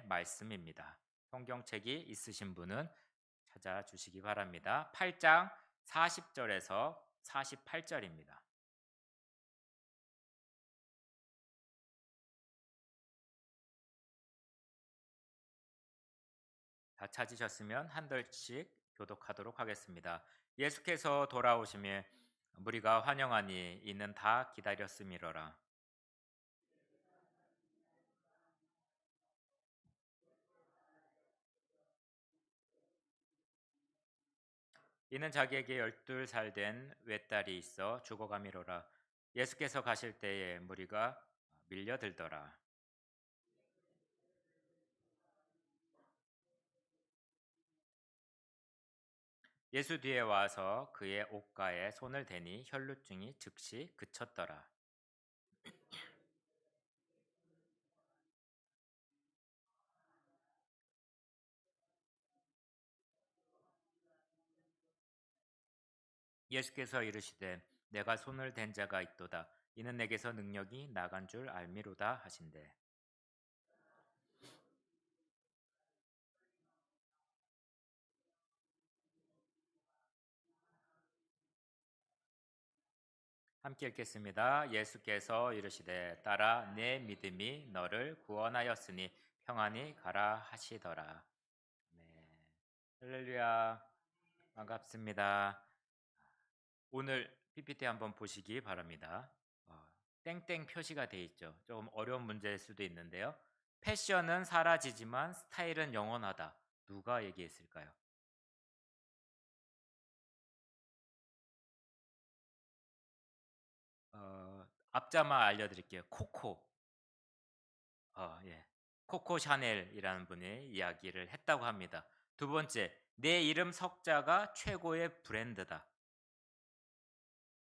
말씀입니다. 성경책이 있으신 분은 찾아주시기 바랍니다. 8장 40절에서 48절입니다. 다 찾으셨으면 한 절씩 교독하도록 하겠습니다. 예수께서 돌아오심에 무리가 환영하니 이는 다 기다렸음이로라. 이는 자기에게 12살 된 외딸이 있어 죽어가미로라. 예수께서 가실 때에 무리가 밀려들더라. 예수 뒤에 와서 그의 옷가에 손을 대니 혈루증이 즉시 그쳤더라. 예수께서 이르시되 내가 손을 댄 자가 있도다. 이는 내게서 능력이 나간 줄 알미로다 하신대. 함께 읽겠습니다. 예수께서 이르시되 따라 내 믿음이 너를 구원하였으니 평안히 가라 하시더라. 네. 할렐루야. 반갑습니다. 오늘 PPT 한번 보시기 바랍니다. 땡땡 표시가 돼 있죠. 조금 어려운 문제일 수도 있는데요. 패션은 사라지지만 스타일은 영원하다. 누가 얘기했을까요? 앞자마 알려드릴게요. 코코. 예. 코코 샤넬이라는 분이 이야기를 했다고 합니다. 두 번째, 내 이름 석자가 최고의 브랜드다.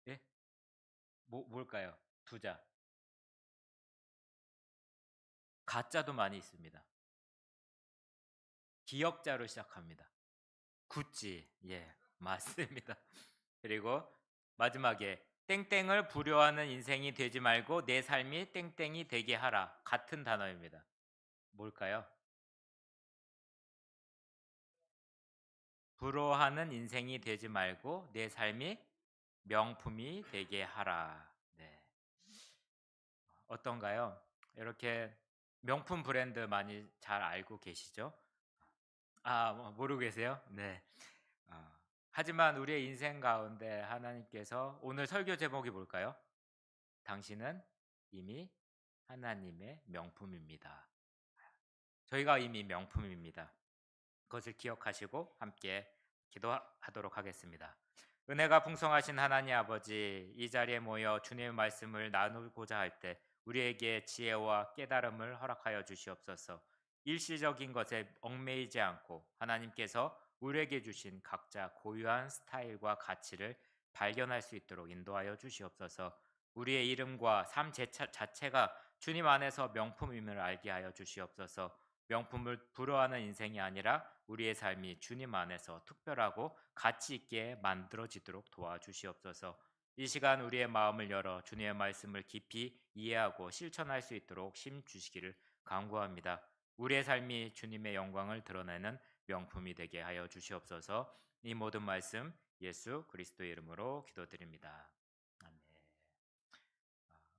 예? 뭘까요? 두 자. 가짜도 많이 있습니다. 기역자로 시작합니다. 구찌. 예, 맞습니다. 그리고 마지막에 땡땡을 부려하는 인생이 되지 말고 내 삶이 땡땡이 되게 하라. 같은 단어입니다. 뭘까요? 부러워하는 인생이 되지 말고 내 삶이 명품이 되게 하라. 네. 어떤가요? 이렇게 명품 브랜드 많이 잘 알고 계시죠? 모르고 계세요? 네. 하지만 우리의 인생 가운데 하나님께서 오늘 설교 제목이 뭘까요? 당신은 이미 하나님의 명품입니다. 저희가 이미 명품입니다. 그것을 기억하시고 함께 기도하도록 하겠습니다. 은혜가 풍성하신 하나님 아버지, 이 자리에 모여 주님의 말씀을 나누고자 할 때 우리에게 지혜와 깨달음을 허락하여 주시옵소서. 일시적인 것에 얽매이지 않고 하나님께서 우리에게 주신 각자 고유한 스타일과 가치를 발견할 수 있도록 인도하여 주시옵소서. 우리의 이름과 삶 자체가 주님 안에서 명품임을 알게 하여 주시옵소서. 명품을 부러워하는 인생이 아니라 우리의 삶이 주님 안에서 특별하고 가치 있게 만들어지도록 도와주시옵소서. 이 시간 우리의 마음을 열어 주님의 말씀을 깊이 이해하고 실천할 수 있도록 힘 주시기를 간구합니다. 우리의 삶이 주님의 영광을 드러내는 명품이 되게 하여 주시옵소서. 이 모든 말씀 예수 그리스도의 이름으로 기도드립니다. 아멘.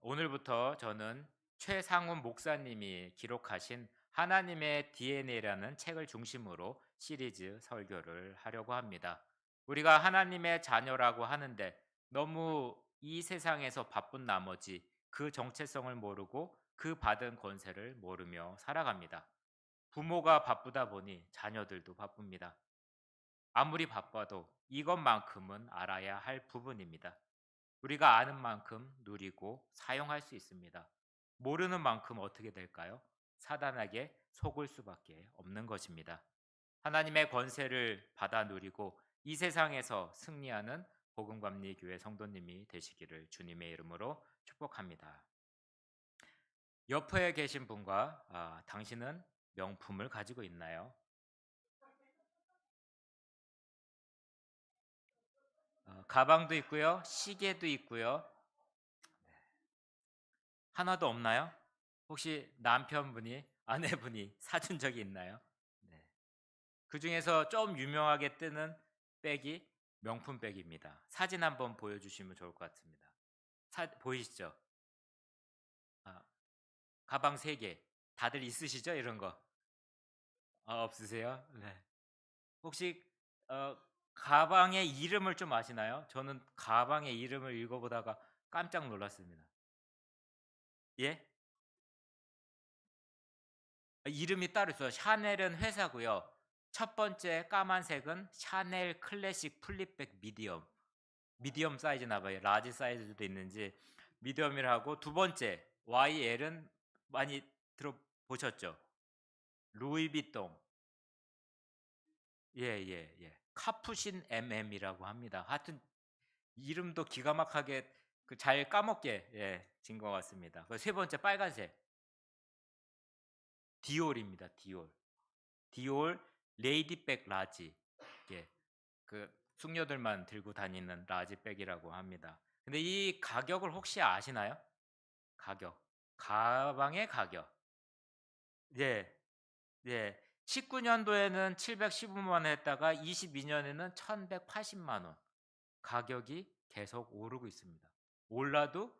오늘부터 저는 최상훈 목사님이 기록하신 하나님의 DNA라는 책을 중심으로 시리즈 설교를 하려고 합니다. 우리가 하나님의 자녀라고 하는데 너무 이 세상에서 바쁜 나머지 그 정체성을 모르고 그 받은 권세를 모르며 살아갑니다. 부모가 바쁘다 보니 자녀들도 바쁩니다. 아무리 바빠도 이것만큼은 알아야 할 부분입니다. 우리가 아는 만큼 누리고 사용할 수 있습니다. 모르는 만큼 어떻게 될까요? 사단에게 속을 수밖에 없는 것입니다. 하나님의 권세를 받아 누리고 이 세상에서 승리하는 복음감리교회 성도님이 되시기를 주님의 이름으로 축복합니다. 옆에 계신 분과 당신은 명품을 가지고 있나요? 가방도 있고요, 시계도 있고요. 하나도 없나요? 혹시 남편분이 아내분이 사준 적이 있나요? 네. 그중에서 좀 유명하게 뜨는 백이 명품 백입니다. 사진 한번 보여주시면 좋을 것 같습니다. 보이시죠? 아, 가방 3개. 다들 있으시죠? 이런 거. 없으세요? 네. 혹시 어, 가방의 이름을 좀 아시나요? 저는 가방의 이름을 읽어보다가 깜짝 놀랐습니다. 예? 이름이 따로 있어요. 샤넬은 회사고요. 첫 번째 까만색은 샤넬 클래식 플립백 미디엄. 미디엄 사이즈나 봐요. 라지 사이즈도 있는지 미디엄이라고. 두 번째 YL은 많이 들어보셨죠? 루이비통. 예. 카푸신 MM이라고 합니다. 하여튼 이름도 기가 막하게 잘 까먹게 진 것 같습니다. 세 번째 빨간색 디올입니다. 디올 레이디백 라지. 예, 그 숙녀들만 들고 다니는 라지백이라고 합니다. 근데 이 가격을 혹시 아시나요? 가격. 가방의 가격. 예. 예. 19년도에는 715만 원 했다가 22년에는 1180만 원. 가격이 계속 오르고 있습니다. 올라도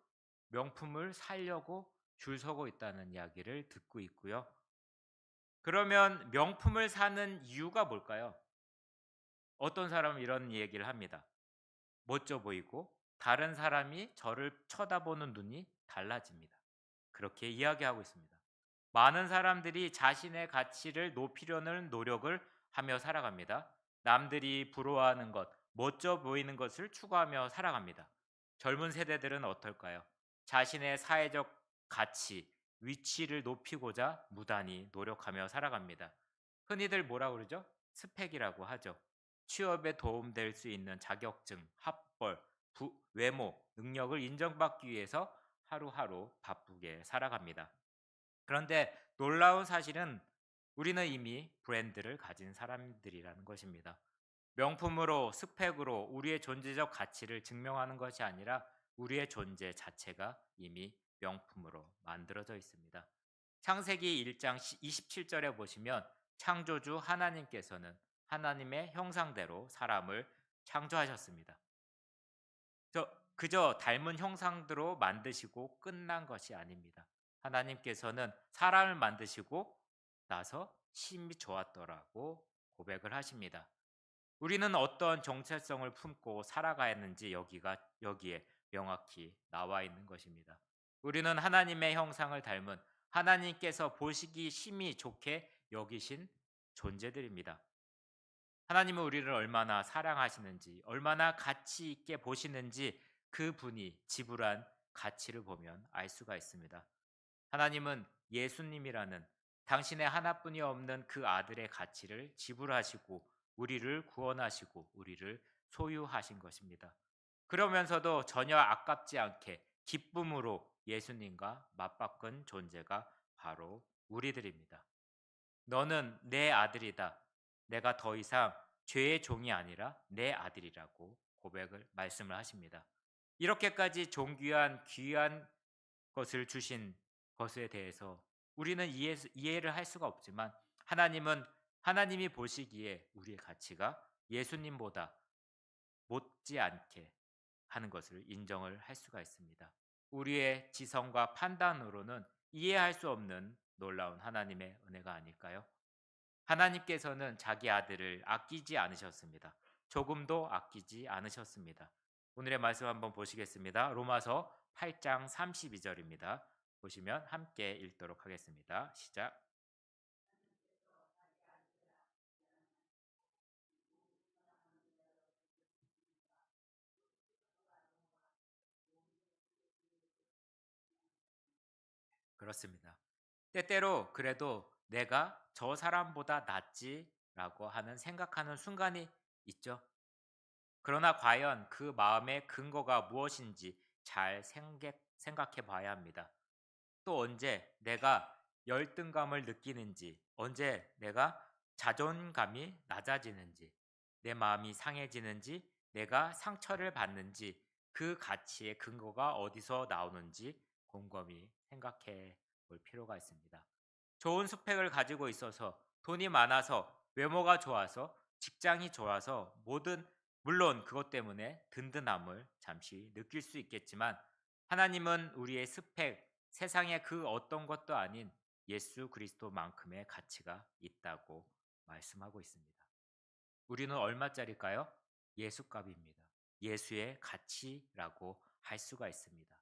명품을 사려고 줄 서고 있다는 이야기를 듣고 있고요. 그러면 명품을 사는 이유가 뭘까요? 어떤 사람은 이런 얘기를 합니다. 멋져 보이고 다른 사람이 저를 쳐다보는 눈이 달라집니다. 그렇게 이야기하고 있습니다. 많은 사람들이 자신의 가치를 높이려는 노력을 하며 살아갑니다. 남들이 부러워하는 것, 멋져 보이는 것을 추구하며 살아갑니다. 젊은 세대들은 어떨까요? 자신의 사회적 가치, 위치를 높이고자 무단히 노력하며 살아갑니다. 흔히들 뭐라고 그러죠? 스펙이라고 하죠. 취업에 도움될 수 있는 자격증, 학벌, 외모, 능력을 인정받기 위해서 하루하루 바쁘게 살아갑니다. 그런데 놀라운 사실은 우리는 이미 브랜드를 가진 사람들이라는 것입니다. 명품으로, 스펙으로 우리의 존재적 가치를 증명하는 것이 아니라 우리의 존재 자체가 이미 명품으로 만들어져 있습니다. 창세기 1장 27절에 보시면 창조주 하나님께서는 하나님의 형상대로 사람을 창조하셨습니다. 그저 닮은 형상대로 만드시고 끝난 것이 아닙니다. 하나님께서는 사람을 만드시고 나서 심히 좋았더라고 고백을 하십니다. 우리는 어떤 정체성을 품고 살아가야 하는지 여기에 명확히 나와 있는 것입니다. 우리는 하나님의 형상을 닮은 하나님께서 보시기 심히 좋게 여기신 존재들입니다. 하나님은 우리를 얼마나 사랑하시는지, 얼마나 가치 있게 보시는지 그분이 지불한 가치를 보면 알 수가 있습니다. 하나님은 예수님이라는 당신의 하나뿐이 없는 그 아들의 가치를 지불하시고 우리를 구원하시고 우리를 소유하신 것입니다. 그러면서도 전혀 아깝지 않게 기쁨으로 예수님과 맞바꾼 존재가 바로 우리들입니다. 너는 내 아들이다. 내가 더 이상 죄의 종이 아니라 내 아들이라고 말씀을 하십니다. 이렇게까지 존귀한 귀한 것을 주신 것에 대해서 우리는 이해를 할 수가 없지만 하나님이 보시기에 우리의 가치가 예수님보다 못지않게 하는 것을 인정을 할 수가 있습니다. 우리의 지성과 판단으로는 이해할 수 없는 놀라운 하나님의 은혜가 아닐까요? 하나님께서는 자기 아들을 아끼지 않으셨습니다. 조금도 아끼지 않으셨습니다. 오늘의 말씀 한번 보시겠습니다. 로마서 8장 32절입니다. 보시면 함께 읽도록 하겠습니다. 시작. 그렇습니다. 때때로 그래도 내가 저 사람보다 낫지라고 생각하는 순간이 있죠. 그러나 과연 그 마음의 근거가 무엇인지 잘 생각해 봐야 합니다. 또 언제 내가 열등감을 느끼는지, 언제 내가 자존감이 낮아지는지, 내 마음이 상해지는지, 내가 상처를 받는지, 그 가치의 근거가 어디서 나오는지 곰곰이 생각해 볼 필요가 있습니다. 좋은 스펙을 가지고 있어서 돈이 많아서 외모가 좋아서 직장이 좋아서 물론 그것 때문에 든든함을 잠시 느낄 수 있겠지만 하나님은 우리의 스펙, 세상의 그 어떤 것도 아닌 예수 그리스도만큼의 가치가 있다고 말씀하고 있습니다. 우리는 얼마짜리일까요? 예수값입니다. 예수의 가치라고 할 수가 있습니다.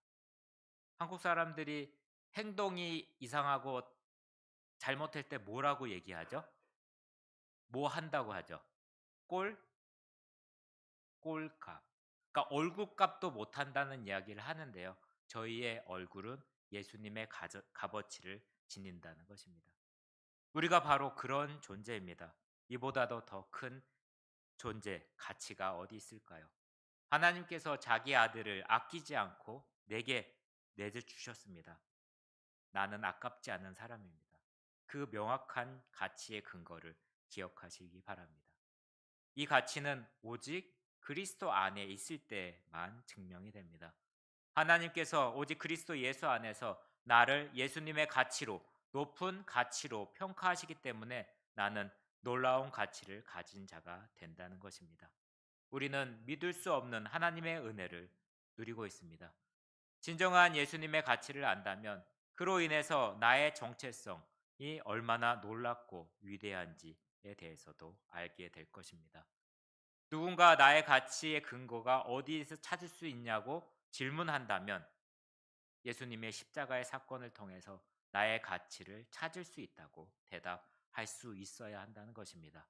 한국 사람들이 행동이 이상하고 잘못할 때 뭐라고 얘기하죠? 뭐 한다고 하죠? 꼴, 꼴값. 그러니까 얼굴값도 못 한다는 이야기를 하는데요. 저희의 얼굴은 예수님의 값어치를 지닌다는 것입니다. 우리가 바로 그런 존재입니다. 이보다도 더 큰 존재, 가치가 어디 있을까요? 하나님께서 자기 아들을 아끼지 않고 내게 내주셨습니다. 나는 아깝지 않은 사람입니다. 그 명확한 가치의 근거를 기억하시기 바랍니다. 이 가치는 오직 그리스도 안에 있을 때만 증명이 됩니다. 하나님께서 오직 그리스도 예수 안에서 나를 예수님의 가치로, 높은 가치로 평가하시기 때문에 나는 놀라운 가치를 가진 자가 된다는 것입니다. 우리는 믿을 수 없는 하나님의 은혜를 누리고 있습니다. 진정한 예수님의 가치를 안다면 그로 인해서 나의 정체성이 얼마나 놀랍고 위대한지에 대해서도 알게 될 것입니다. 누군가 나의 가치의 근거가 어디에서 찾을 수 있냐고 질문한다면 예수님의 십자가의 사건을 통해서 나의 가치를 찾을 수 있다고 대답할 수 있어야 한다는 것입니다.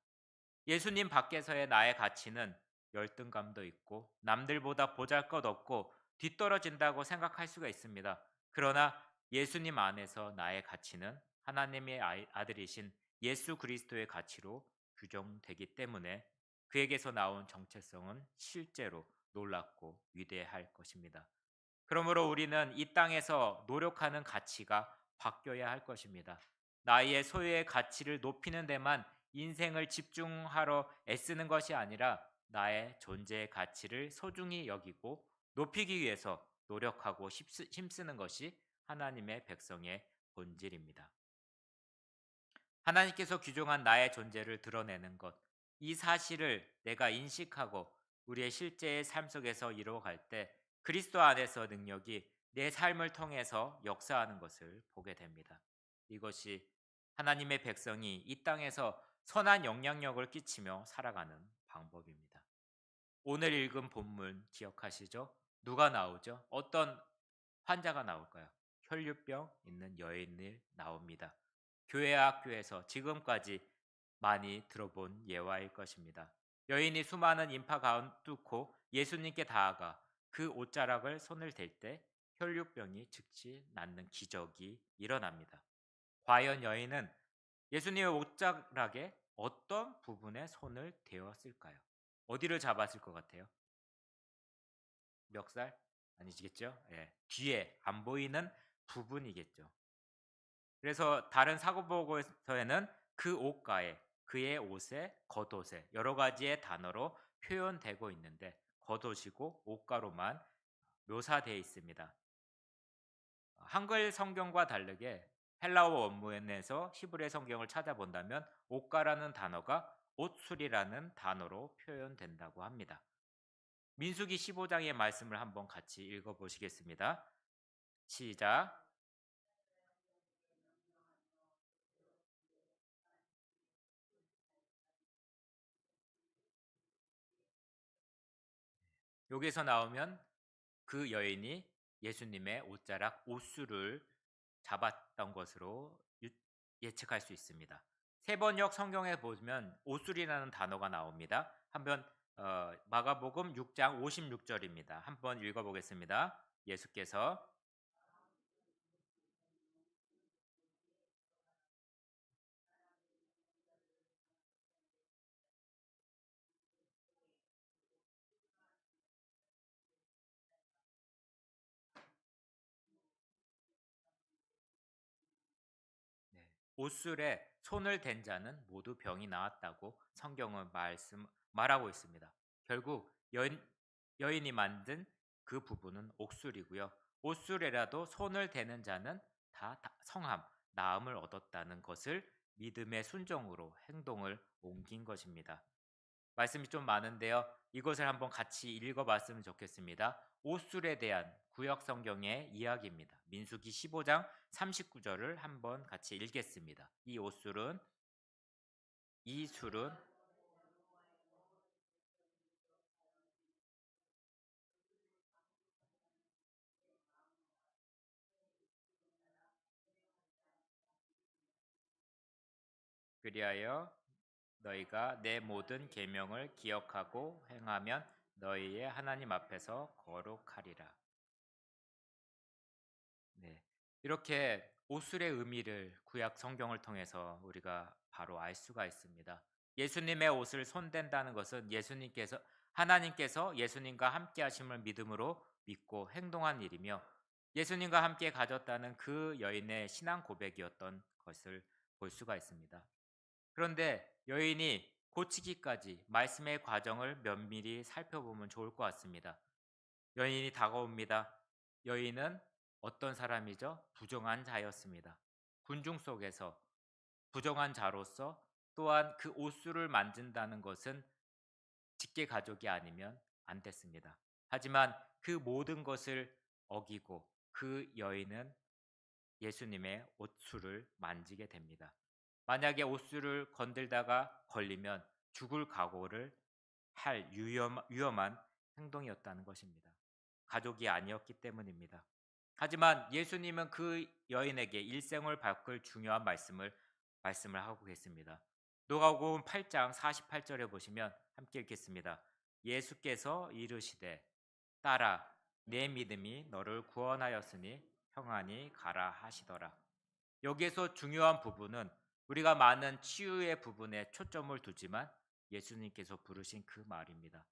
예수님 밖에서의 나의 가치는 열등감도 있고 남들보다 보잘것없고 뒤떨어진다고 생각할 수가 있습니다. 그러나 예수님 안에서 나의 가치는 하나님의 아들이신 예수 그리스도의 가치로 규정되기 때문에 그에게서 나온 정체성은 실제로 놀랍고 위대할 것입니다. 그러므로 우리는 이 땅에서 노력하는 가치가 바뀌어야 할 것입니다. 나의 소유의 가치를 높이는 데만 인생을 집중하러 애쓰는 것이 아니라 나의 존재의 가치를 소중히 여기고 높이기 위해서 노력하고 힘쓰는 것이 하나님의 백성의 본질입니다. 하나님께서 규정한 나의 존재를 드러내는 것, 이 사실을 내가 인식하고 우리의 실제의 삶 속에서 이루어갈 때 그리스도 안에서 능력이 내 삶을 통해서 역사하는 것을 보게 됩니다. 이것이 하나님의 백성이 이 땅에서 선한 영향력을 끼치며 살아가는 방법입니다. 오늘 읽은 본문 기억하시죠? 누가 나오죠? 어떤 환자가 나올까요? 혈류병 있는 여인이 나옵니다. 교회 학교에서 지금까지 많이 들어본 예화일 것입니다. 여인이 수많은 인파 가운 뚫고 예수님께 다가가 그 옷자락을 손을 댈 때 혈류병이 즉시 낫는 기적이 일어납니다. 과연 여인은 예수님의 옷자락에 어떤 부분에 손을 대었을까요? 어디를 잡았을 것 같아요? 멱살? 아니시겠죠? 예, 뒤에 안 보이는 부분이겠죠. 그래서 다른 사고보고서에는 그 옷가에 그의 옷에 겉옷에 여러 가지의 단어로 표현되고 있는데 겉옷이고 옷가로만 묘사되어 있습니다. 한글 성경과 다르게 헬라어 원문에서 히브리 성경을 찾아본다면 옷가라는 단어가 옷술이라는 단어로 표현된다고 합니다. 민수기 15장의 말씀을 한번 같이 읽어보시겠습니다. 시작. 여기서 나오면 그 여인이 예수님의 옷자락 옷술을 잡았던 것으로 예측할 수 있습니다. 세번역 성경에 보면 옷술이라는 단어가 나옵니다. 한번 마가복음 6장 56절입니다. 한번 읽어보겠습니다. 예수께서 옷술에 손을 댄 자는 모두 병이 나았다고 성경은 말하고 있습니다. 결국 여인이 만든 그 부분은 옥술이고요. 옷술에라도 손을 대는 자는 다 성함, 나음을 얻었다는 것을 믿음의 순종으로 행동을 옮긴 것입니다. 말씀이 좀 많은데요. 이것을 한번 같이 읽어봤으면 좋겠습니다. 옷술에 대한 구약 성경의 이야기입니다. 민수기 15장 39절을 한번 같이 읽겠습니다. 이 술은 그리하여 너희가 내 모든 계명을 기억하고 행하면 너희의 하나님 앞에서 거룩하리라. 네. 이렇게 옷술의 의미를 구약 성경을 통해서 우리가 바로 알 수가 있습니다. 예수님의 옷을 손댄다는 것은 하나님께서 예수님과 함께 하심을 믿음으로 믿고 행동한 일이며 예수님과 함께 가졌다는 그 여인의 신앙 고백이었던 것을 볼 수가 있습니다. 그런데 여인이 고치기까지 말씀의 과정을 면밀히 살펴보면 좋을 것 같습니다. 여인이 다가옵니다. 여인은 어떤 사람이죠? 부정한 자였습니다. 군중 속에서 부정한 자로서 또한 그 옷수를 만진다는 것은 직계 가족이 아니면 안 됐습니다. 하지만 그 모든 것을 어기고 그 여인은 예수님의 옷수를 만지게 됩니다. 만약에 옷수를 건들다가 걸리면 죽을 각오를 할 위험한 행동이었다는 것입니다. 가족이 아니었기 때문입니다. 하지만 예수님은 그 여인에게 일생을 바꿀 중요한 말씀을 하고 계십니다. 누가복음 8장 48절에 보시면 함께 읽겠습니다. 예수께서 이르시되 딸아 내 믿음이 너를 구원하였으니 평안히 가라 하시더라. 여기에서 중요한 부분은 우리가 많은 치유의 부분에 초점을 두지만 예수님께서 부르신 그 말입니다.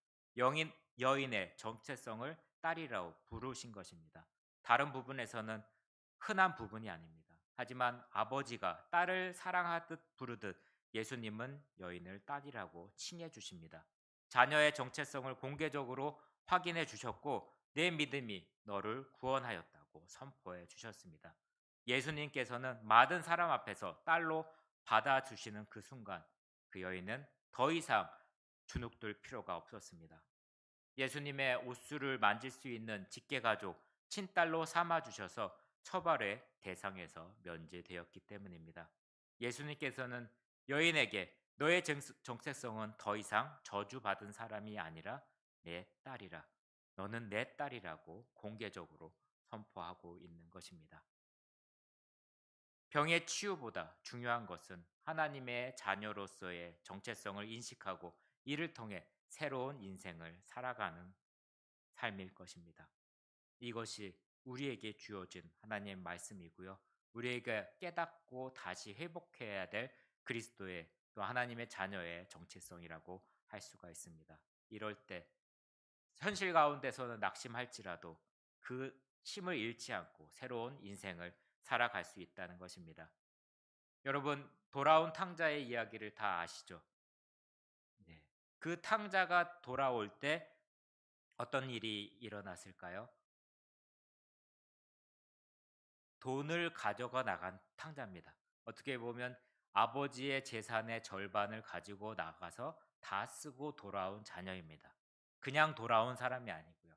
여인의 정체성을 딸이라고 부르신 것입니다. 다른 부분에서는 흔한 부분이 아닙니다. 하지만 아버지가 딸을 사랑하듯 부르듯 예수님은 여인을 딸이라고 칭해 주십니다. 자녀의 정체성을 공개적으로 확인해 주셨고 내 믿음이 너를 구원하였다고 선포해 주셨습니다. 예수님께서는 많은 사람 앞에서 딸로 받아주시는 그 순간 그 여인은 더 이상 주눅들 필요가 없었습니다. 예수님의 옷수를 만질 수 있는 직계가족, 친딸로 삼아주셔서 처벌의 대상에서 면제되었기 때문입니다. 예수님께서는 여인에게 너의 정체성은 더 이상 저주받은 사람이 아니라 내 딸이라. 너는 내 딸이라고 공개적으로 선포하고 있는 것입니다. 병의 치유보다 중요한 것은 하나님의 자녀로서의 정체성을 인식하고 이를 통해 새로운 인생을 살아가는 삶일 것입니다. 이것이 우리에게 주어진 하나님의 말씀이고요. 우리에게 깨닫고 다시 회복해야 될 그리스도의 또 하나님의 자녀의 정체성이라고 할 수가 있습니다. 이럴 때 현실 가운데서는 낙심할지라도 그 힘을 잃지 않고 새로운 인생을 살아갈 수 있다는 것입니다. 여러분, 돌아온 탕자의 이야기를 다 아시죠? 네. 그 탕자가 돌아올 때 어떤 일이 일어났을까요? 돈을 가져가 나간 탕자입니다. 어떻게 보면 아버지의 재산의 절반을 가지고 나가서 다 쓰고 돌아온 자녀입니다. 그냥 돌아온 사람이 아니고요.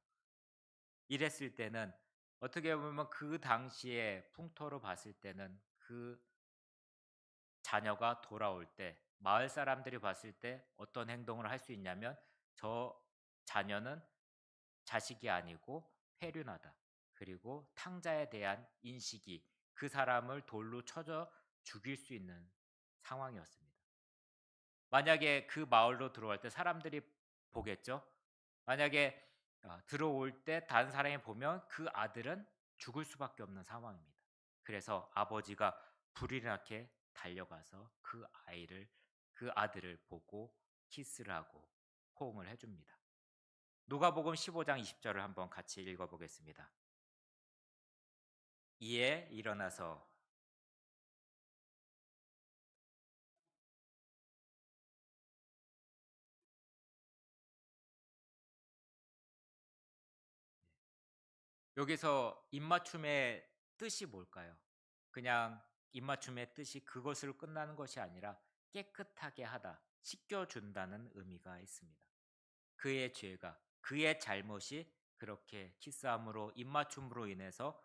이랬을 때는 어떻게 보면 그 당시에 풍토로 봤을 때는 그 자녀가 돌아올 때 마을 사람들이 봤을 때 어떤 행동을 할 수 있냐면 저 자녀는 자식이 아니고 폐륜하다. 그리고 탕자에 대한 인식이 그 사람을 돌로 쳐져 죽일 수 있는 상황이었습니다. 만약에 그 마을로 들어갈 때 사람들이 보겠죠. 만약에 들어올 때 다른 사람이 보면 그 아들은 죽을 수밖에 없는 상황입니다. 그래서 아버지가 불이 나게 달려가서 그 아들을 보고 키스를 하고 호응을 해줍니다. 누가복음 15장 20절을 한번 같이 읽어보겠습니다. 이에 일어나서 여기서 입맞춤의 뜻이 뭘까요? 그냥 입맞춤의 뜻이 그것으로 끝나는 것이 아니라 깨끗하게 하다, 씻겨준다는 의미가 있습니다. 그의 죄가, 그의 잘못이 그렇게 키스함으로 입맞춤으로 인해서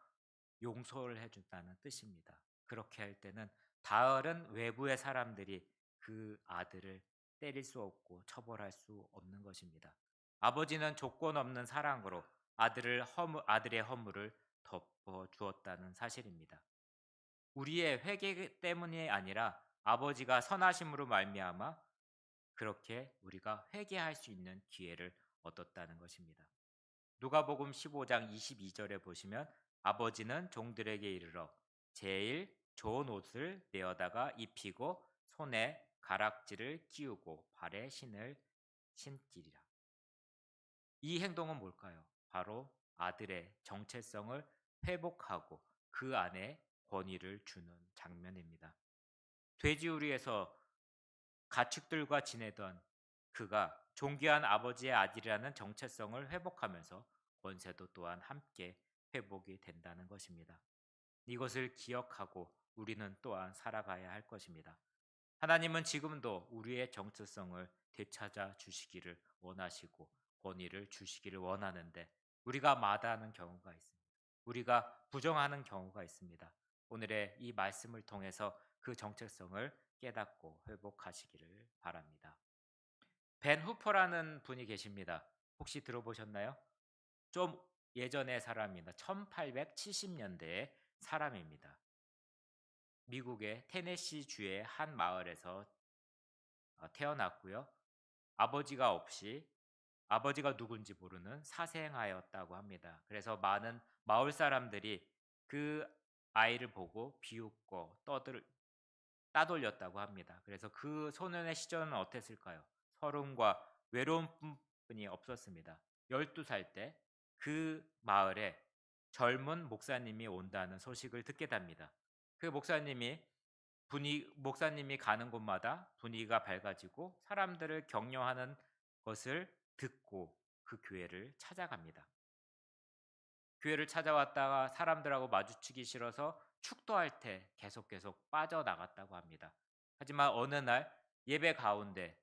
용서를 해준다는 뜻입니다. 그렇게 할 때는 다른 외부의 사람들이 그 아들을 때릴 수 없고 처벌할 수 없는 것입니다. 아버지는 조건 없는 사랑으로 아들의 허물을 덮어 주었다는 사실입니다. 우리의 회개 때문이 아니라 아버지가 선하심으로 말미암아 그렇게 우리가 회개할 수 있는 기회를 얻었다는 것입니다. 누가복음 15장 22절에 보시면 아버지는 종들에게 이르러 제일 좋은 옷을 내어다가 입히고 손에 가락지를 끼우고 발에 신을 신기리라. 이 행동은 뭘까요? 바로 아들의 정체성을 회복하고 그 안에 권위를 주는 장면입니다. 돼지우리에서 가축들과 지내던 그가 존귀한 아버지의 아들이라는 정체성을 회복하면서 권세도 또한 함께 회복이 된다는 것입니다. 이것을 기억하고 우리는 또한 살아가야 할 것입니다. 하나님은 지금도 우리의 정체성을 되찾아 주시기를 원하시고 권위를 주시기를 원하는데 우리가 마다하는 경우가 있습니다. 우리가 부정하는 경우가 있습니다. 오늘의 이 말씀을 통해서 그 정체성을 깨닫고 회복하시기를 바랍니다. 벤 후퍼라는 분이 계십니다. 혹시 들어보셨나요? 좀 예전의 사람입니다. 1870년대의 사람입니다. 미국의 테네시 주의 한 마을에서 태어났고요. 아버지가 없이 아버지가 누군지 모르는 사생아였다고 합니다. 그래서 많은 마을 사람들이 그 아이를 보고 비웃고 따돌렸다고 합니다. 그래서 그 소년의 시절은 어땠을까요? 서름과 외로움뿐이 없었습니다. 12살 때 그 마을에 젊은 목사님이 온다는 소식을 듣게 됩니다. 그 목사님이 가는 곳마다 분위기가 밝아지고 사람들을 격려하는 것을 듣고 그 교회를 찾아갑니다. 교회를 찾아왔다가 사람들하고 마주치기 싫어서 축도할 때 계속 빠져나갔다고 합니다. 하지만 어느 날 예배 가운데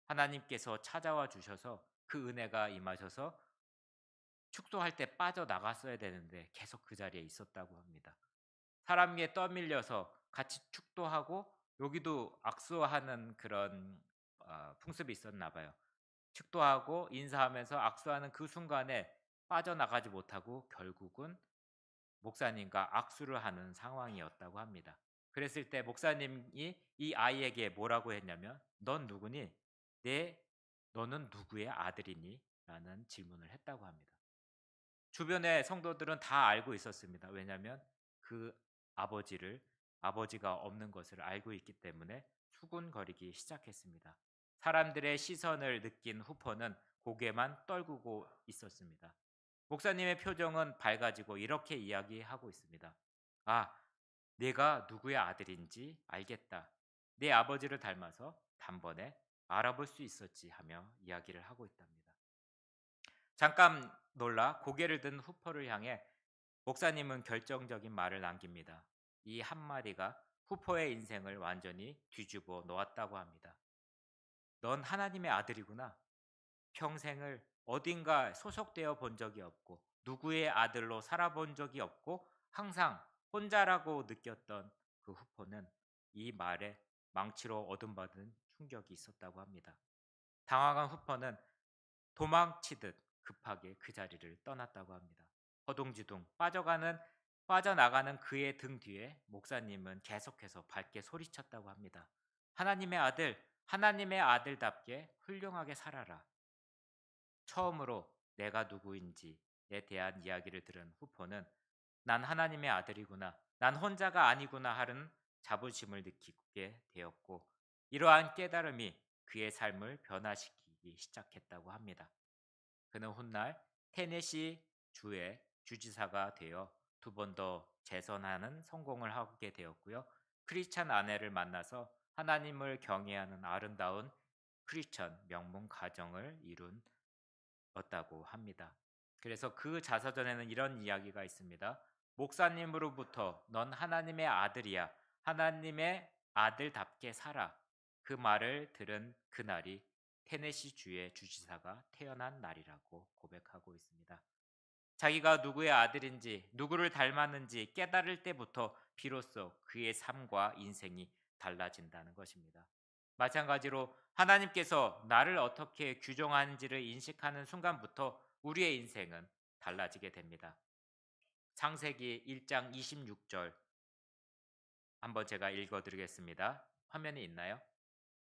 하나님께서 찾아와 주셔서 그 은혜가 임하셔서 축도할 때 빠져나갔어야 되는데 계속 그 자리에 있었다고 합니다. 사람에 떠밀려서 같이 축도하고 여기도 악수하는 그런 풍습이 있었나 봐요. 축도하고 인사하면서 악수하는 그 순간에 빠져나가지 못하고 결국은 목사님과 악수를 하는 상황이었다고 합니다. 그랬을 때 목사님이 이 아이에게 뭐라고 했냐면 넌 누구니? 너는 누구의 아들이니? 라는 질문을 했다고 합니다. 주변의 성도들은 다 알고 있었습니다. 왜냐하면 그 아버지가 없는 것을 알고 있기 때문에 수군거리기 시작했습니다. 사람들의 시선을 느낀 후퍼는 고개만 떨구고 있었습니다. 목사님의 표정은 밝아지고 이렇게 이야기하고 있습니다. 아, 내가 누구의 아들인지 알겠다. 내 아버지를 닮아서 단번에 알아볼 수 있었지 하며 이야기를 하고 있답니다. 잠깐 놀라 고개를 든 후퍼를 향해 목사님은 결정적인 말을 남깁니다. 이 한마디가 후퍼의 인생을 완전히 뒤집어 놓았다고 합니다. 넌 하나님의 아들이구나. 평생을 어딘가 소속되어 본 적이 없고 누구의 아들로 살아본 적이 없고 항상 혼자라고 느꼈던 그 후퍼는 이 말에 망치로 얻음받은 충격이 있었다고 합니다. 당황한 후퍼는 도망치듯 급하게 그 자리를 떠났다고 합니다. 허둥지둥 빠져나가는 그의 등 뒤에 목사님은 계속해서 밝게 소리쳤다고 합니다. 하나님의 아들답게 훌륭하게 살아라. 처음으로 내가 누구인지에 대한 이야기를 들은 후퍼는 난 하나님의 아들이구나, 난 혼자가 아니구나 하는 자부심을 느끼게 되었고 이러한 깨달음이 그의 삶을 변화시키기 시작했다고 합니다. 그는 훗날 테네시 주의 주지사가 되어 두 번 더 재선하는 성공을 하게 되었고요. 크리스찬 아내를 만나서 하나님을 경외하는 아름다운 크리스찬 명문 가정을 이룬었다고 합니다. 그래서 그 자서전에는 이런 이야기가 있습니다. 목사님으로부터 넌 하나님의 아들이야, 하나님의 아들답게 살아. 그 말을 들은 그날이 테네시 주의 주지사가 태어난 날이라고 고백하고 있습니다. 자기가 누구의 아들인지, 누구를 닮았는지 깨달을 때부터 비로소 그의 삶과 인생이 달라진다는 것입니다. 마찬가지로 하나님께서 나를 어떻게 규정하는지를 인식하는 순간부터 우리의 인생은 달라지게 됩니다. 창세기 1장 26절 한번 제가 읽어드리겠습니다. 화면이 있나요?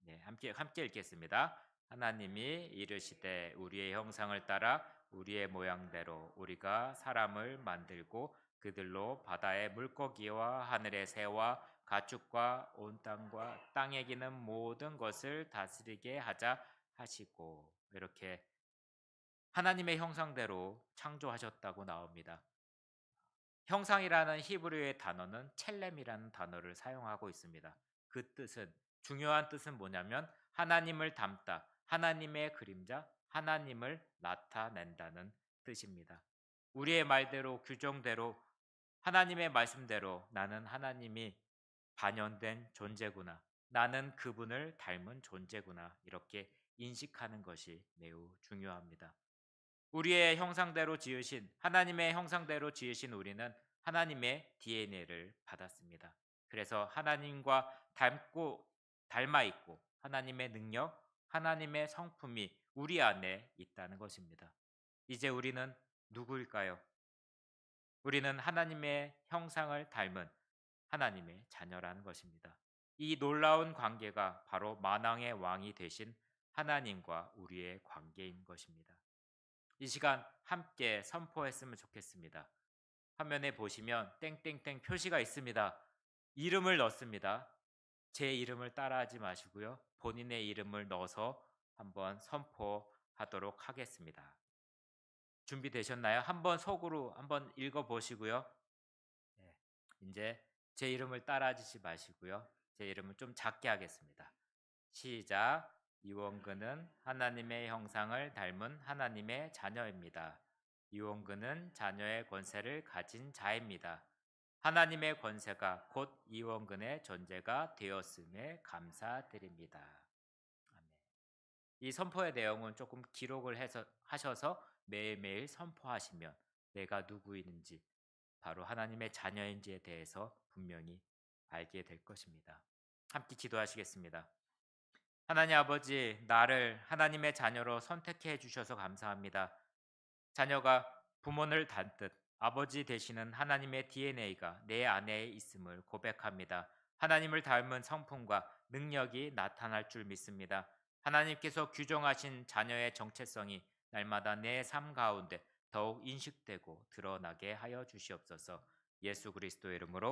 네, 함께 읽겠습니다. 하나님이 이르시되 우리의 형상을 따라 우리의 모양대로 우리가 사람을 만들고 그들로 바다의 물고기와 하늘의 새와 가축과 온 땅과 땅에 기는 모든 것을 다스리게 하자 하시고, 이렇게 하나님의 형상대로 창조하셨다고 나옵니다. 형상이라는 히브리어의 단어는 첼렘이라는 단어를 사용하고 있습니다. 그 뜻은, 중요한 뜻은 뭐냐면 하나님을 닮다, 하나님의 그림자, 하나님을 나타낸다는 뜻입니다. 우리의 말대로, 규정대로, 하나님의 말씀대로 나는 하나님이 반영된 존재구나, 나는 그분을 닮은 존재구나, 이렇게 인식하는 것이 매우 중요합니다. 우리의 형상대로 지으신, 하나님의 형상대로 지으신 우리는 하나님의 DNA를 받았습니다. 그래서 하나님과 닮아 있고 하나님의 능력, 하나님의 성품이 우리 안에 있다는 것입니다. 이제 우리는 누구일까요? 우리는 하나님의 형상을 닮은 하나님의 자녀라는 것입니다. 이 놀라운 관계가 바로 만왕의 왕이 되신 하나님과 우리의 관계인 것입니다. 이 시간 함께 선포했으면 좋겠습니다. 화면에 보시면 땡땡땡 표시가 있습니다. 이름을 넣습니다. 제 이름을 따라하지 마시고요. 본인의 이름을 넣어서 한번 선포하도록 하겠습니다. 준비되셨나요? 한번 속으로 한번 읽어보시고요. 네, 이제 제 이름을 따라하지 마시고요. 제 이름을 좀 작게 하겠습니다. 시작. 이원근은 하나님의 형상을 닮은 하나님의 자녀입니다. 이원근은 자녀의 권세를 가진 자입니다. 하나님의 권세가 곧 이원근의 존재가 되었음에 감사드립니다. 아멘. 이 선포의 내용은 조금 기록을 하셔서 매일매일 선포하시면 내가 누구인지, 바로 하나님의 자녀인지에 대해서 분명히 알게 될 것입니다. 함께 기도하시겠습니다. 하나님 아버지, 나를 하나님의 자녀로 선택해 주셔서 감사합니다. 자녀가 부모를 닮듯 아버지 되시는 하나님의 DNA가 내 안에 있음을 고백합니다. 하나님을 닮은 성품과 능력이 나타날 줄 믿습니다. 하나님께서 규정하신 자녀의 정체성이 날마다 내 삶 가운데 더욱 인식되고 드러나게 하여 주시옵소서. 예수 그리스도의 이름으로